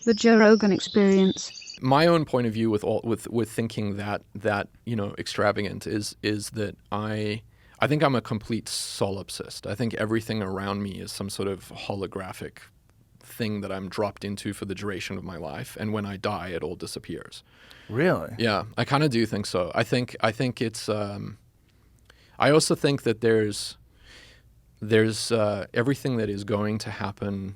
The Joe Rogan Experience. My own point of view with thinking that extravagant is that I think I'm a complete solipsist. I think everything around me is some sort of holographic thing that I'm dropped into for the duration of my life, and when I die, it all disappears. Really? Yeah, I kind of do think so. I think it's. I also think that there's everything that is going to happen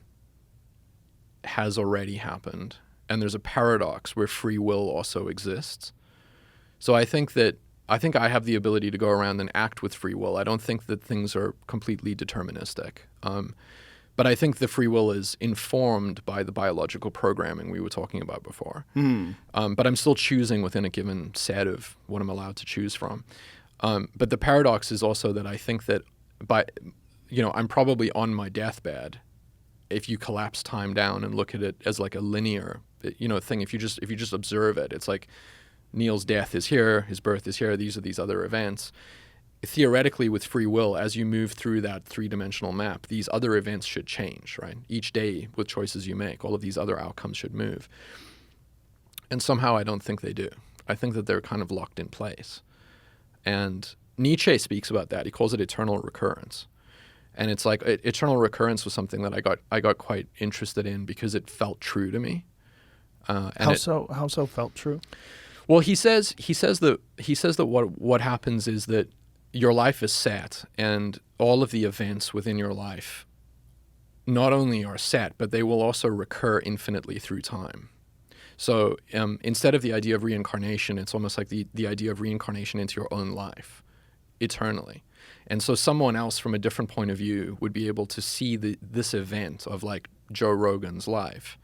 has already happened, and there's a paradox where free will also exists. So I think I have the ability to go around and act with free will. I don't think that things are completely deterministic. But I think the free will is informed by the biological programming we were talking about before. But I'm still choosing within a given set of what I'm allowed to choose from. But the paradox is also that I think that I'm probably on my deathbed if you collapse time down and look at it as like a linear, thing. If you just observe it, it's like Neill's death is here, his birth is here, these are these other events. Theoretically, with free will, as you move through that three-dimensional map, these other events should change, right? Each day, with choices you make, all of these other outcomes should move. And somehow I don't think they do. I think that they're kind of locked in place. And Nietzsche speaks about that. He calls it eternal recurrence. And it's like eternal recurrence was something that I got quite interested in because it felt true to me. How so felt true? Well, he says that what happens is that your life is set, and all of the events within your life not only are set, but they will also recur infinitely through time. So instead of the idea of reincarnation, it's almost like the idea of reincarnation into your own life eternally. And so someone else from a different point of view would be able to see this event of like Joe Rogan's life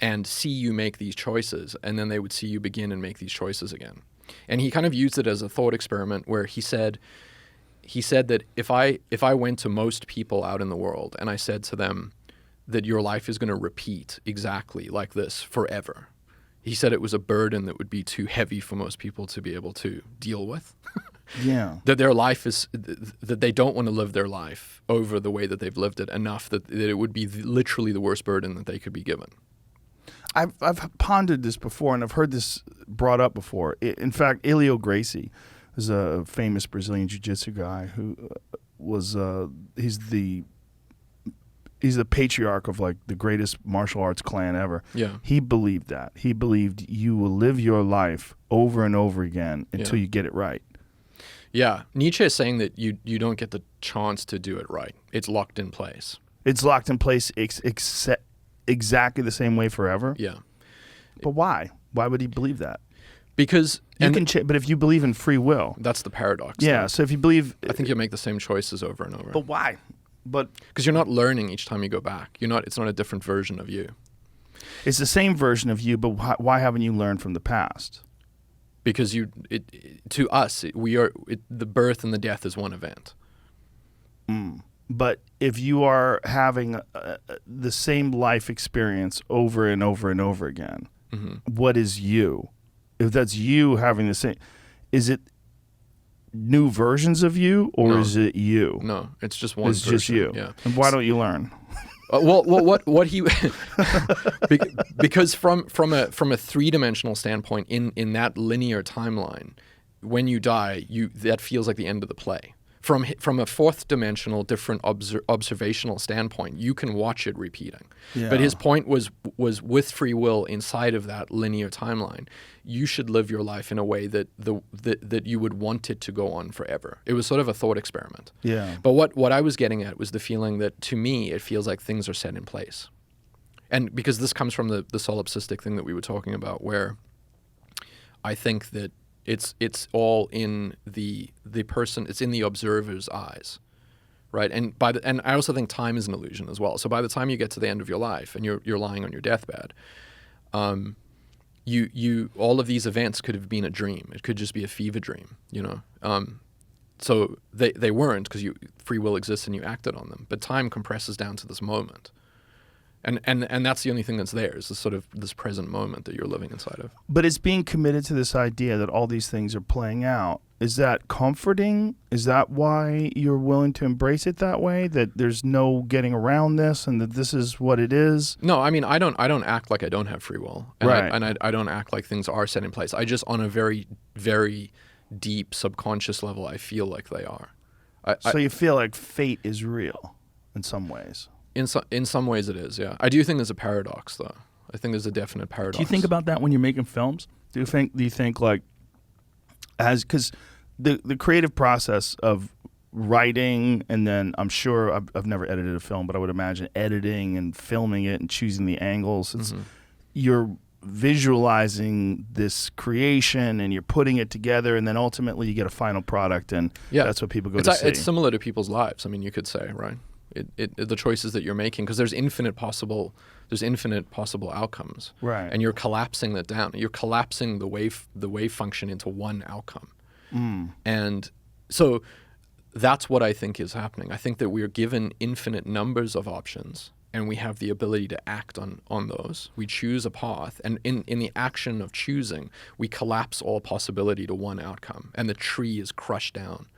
and see you make these choices, and then they would see you begin and make these choices again. And he kind of used it as a thought experiment where he said that if I went to most people out in the world and I said to them that your life is going to repeat exactly like this forever, he said it was a burden that would be too heavy for most people to be able to deal with. Yeah. That their life is, that they don't want to live their life over the way that they've lived it enough that it would be literally the worst burden that they could be given. I've pondered this before, and I've heard this brought up before. In fact, Elio Gracie is a famous Brazilian jiu-jitsu guy who he's the patriarch of like the greatest martial arts clan ever. Yeah. He believed that. He believed you will live your life over and over again until you get it right. Yeah. Nietzsche is saying that you don't get the chance to do it right. It's locked in place. It's locked in place exactly the same way forever? Yeah. But why? Why would he believe that? Because but if you believe in free will, that's the paradox. Yeah. Though. So if you believe, I think you'll make the same choices over and over. But why? Because you're not learning each time you go back. It's not a different version of you. It's the same version of you, but why haven't you learned from the past? Because to us, the birth and the death is one event. But if you are having the same life experience over and over and over again, what is you? If that's you having the same, is it new versions of you, or is it you? No, it's just one. It's just you. Yeah. And why don't you learn? What he because from a three-dimensional standpoint, in that linear timeline, when you die, that feels like the end of the play. From a fourth-dimensional, different observational standpoint, you can watch it repeating. Yeah. But his point was with free will inside of that linear timeline, you should live your life in a way that that you would want it to go on forever. It was sort of a thought experiment. Yeah. But what I was getting at was the feeling that, to me, it feels like things are set in place. And because this comes from the solipsistic thing that we were talking about, where I think that it's all in the person. It's in the observer's eyes, right? And I also think time is an illusion as well. So by the time you get to the end of your life and you're lying on your deathbed, you all of these events could have been a dream. It could just be a fever dream, So they weren't, because free will exists and you acted on them. But time compresses down to this moment, And that's the only thing that's there is this sort of this present moment that you're living inside of. But it's being committed to this idea that all these things are playing out. Is that comforting? Is that why you're willing to embrace it that way? That there's no getting around this, and that this is what it is? No, I mean, I don't act like I don't have free will, and Right. I don't act like things are set in place. I just, on a very, very deep subconscious level, I feel like they are. So you feel like fate is real in some ways. In some ways, it is. Yeah, I do think there's a paradox, though. I think there's a definite paradox. Do you think about that when you're making films? Do you think like, because the creative process of writing, and then I'm sure I've never edited a film, but I would imagine editing and filming it and choosing the angles. It's you're visualizing this creation and you're putting it together, and then ultimately you get a final product, and that's what people go to see. It's similar to people's lives. I mean, you could say, right? The choices that you're making, because there's infinite possible outcomes, Right. And you're collapsing that down. You're collapsing the wave function into one outcome, and so that's what I think is happening. I think that we are given infinite numbers of options, and we have the ability to act on those. We choose a path, and in the action of choosing, we collapse all possibility to one outcome, and the tree is crushed down.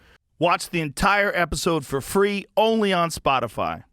Watch the entire episode for free only on Spotify.